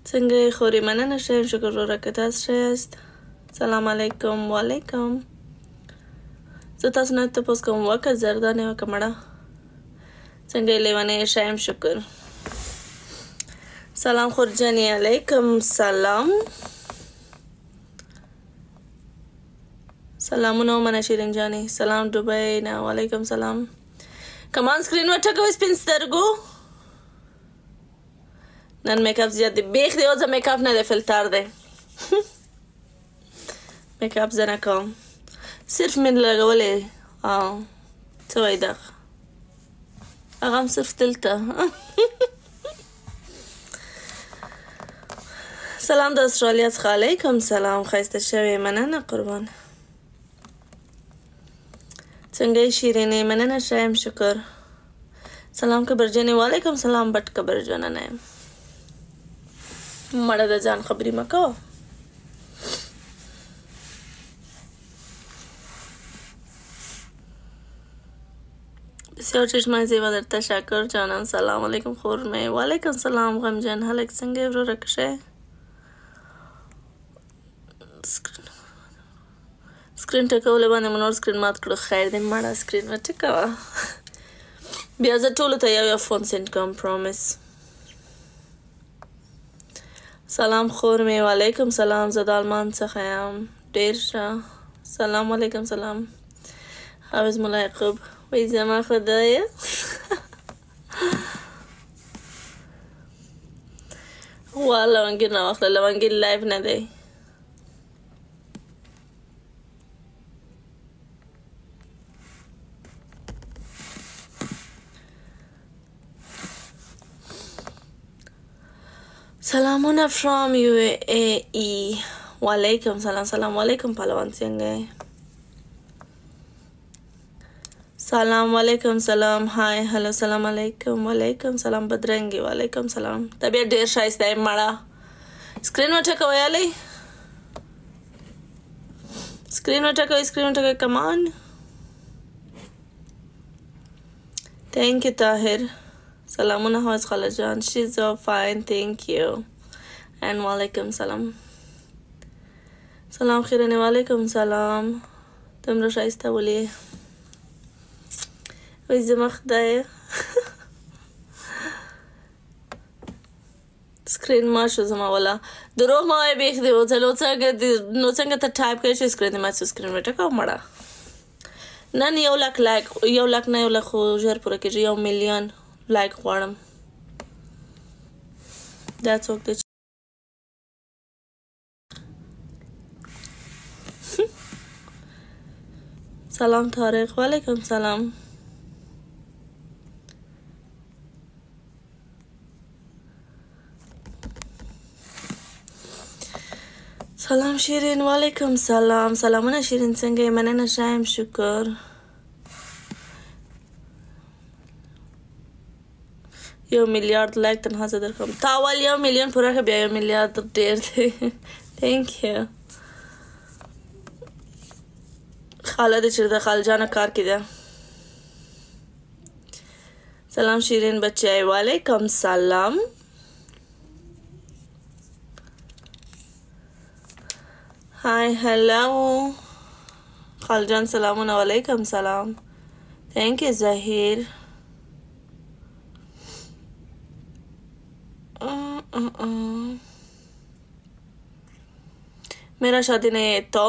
څنګه یې خورې؟ مننه ښه یم، شکر وروره که تاسو ښه یاست. سلام علیکم. وعلیکم. زه تاسو نه تپوس کوم وکړه زردانې وکړه مړه. څنګه یې لیونۍ یې؟ ښه یم شکر. سلام خورجانې. علیکم سلام. سلامونه ومنه شیرین جانې. سلام ډوبۍ نه. وعلیکم سلام. کمان سکرین وټکوئ سپین سترګو. نن میک اپ زیات دی. بیخ دی اوزه میک اپ نه دی، فلتر دی. میک اپ زه نه کوم، صرف مې لګولې. څه وایي دغه هغه هم صرف دلته. سلام د استرالیا څخه. علیکم سلام. ښایسته شوې. مننه قربان. څنګه یې شیرینې؟ مننه ښه یم شکر. سلام کبرجنې. وعلیکم سلام بټ کبرجنه نه یم. مړه د ځان خبرې مه کوه. بسیار چشمه زیبا در تشکر جانم. سلام علیکم خورمه. وعلیکم سلام غمجن. هلک څنګه یې وروره که ښه؟ سکرین ټکولو باندې مو نور سکرین مات کړو. خیر دی مړه سکرین وټکوه. بیا زه ټولو ته یو فون سینډ کوم پرومیس. سلام خورمې. وعلیکم سلام. زه د آلمان څخه یم. ډېر ښه. سلام علیکم سلام. حافظ ملا یعقوب. وای زما خدایه. وا لونګین راواخله. لونګین لایف نه دی. سلامونه from UAE. وعلیکم سلام. سلام علیکم پهلوان څنګه یې؟ سلام علیکم سلام. های هلو سلام علیکم. وعلیکم سلام بدرنګي. وعلیکم سلام. طبیعت ډېر ښایسته یې مړه. سکرین وټکوئ علي. سکرین وټکوئ. سکرین وټکوئ. کمان. تhank you طاهر. سلامونه حوض خاله جان. she's so fine thank you and وعلیکم سلام. سلام خیرنې. وعلیکم سلام. تمره ښایسته ولې؟ وای زما خدایه. سکرین ما شو زما ولا. دروغ ما وای بیخ دی اوځه نو څنګه ته ټایپ کوې چې سکرین دې ما څه سکرین وټکوه مړه. نن 1 لک لایک 1 لک نه 1 لک خو ژر پوره کېږي. 1 ملیون لایک غواړم. دا څوک دی؟ سلام طارق. وعلیکم سلام. سلام شیرین. وعلیکم سلام. سلامونه شیرین څنګه یې؟ مننه ښه یم شکر. یو میلیارد لایک تنها زه درکوم. تا اول 1 میلیون پوره کړه بیا 1 میلیارد ډېر دی. تhank you. خاله دې چېرته؟ خالجانه کار کې ده. سلام شیرین بچی. وعلیکم سلام. های هلو خالجان. سلامونه. وعلیکم سلام. thank you زهیر. मेरा शादी नहीं है तो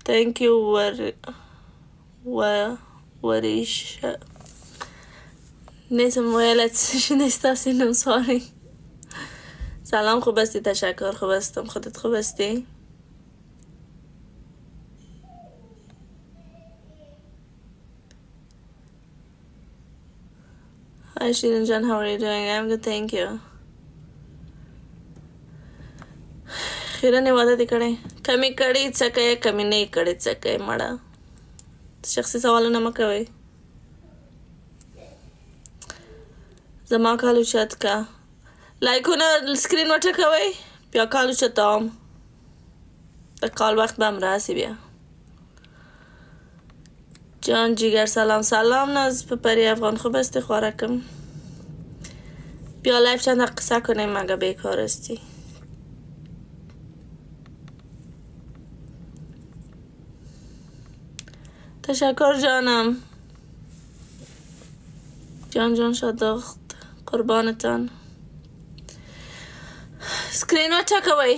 thank you Varish نسم ویلت نستاسینم سوری. سلام خوب هستی؟ تشکر خوب هستم. خودت خوب هستی؟ Hi Shirin Jan, how are you doing? I'm good, thank you. خیرنې واده دې کړی؟ کمی کړی څه کوې؟ کمی نه یې کړی څه کوې مړه. شخصي سوالونه مه کوئ. زما کال اوچت که. لایکونه سکرین وټکوئ بیا کال اوچتوم. د کال وخت به هم راسي بیا. جان جیگر سلام. سلام ناز پپری افغان. خوب هستی خوارکم؟ بیا لایف چند قصه کنیم مگه بیکار هستی. تشکر جانم. جان شادخت قربانتان. سکرین وچکوئ.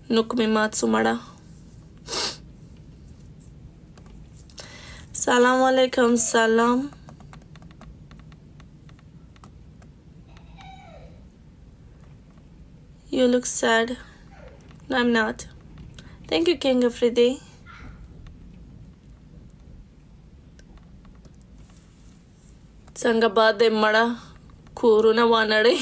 نوک می مات سو مړه. سلام علیکم. سلام. You look sad. No, I'm not. Thank you, King Afridi. څنګه باد دې مړه کورونه وانړئ.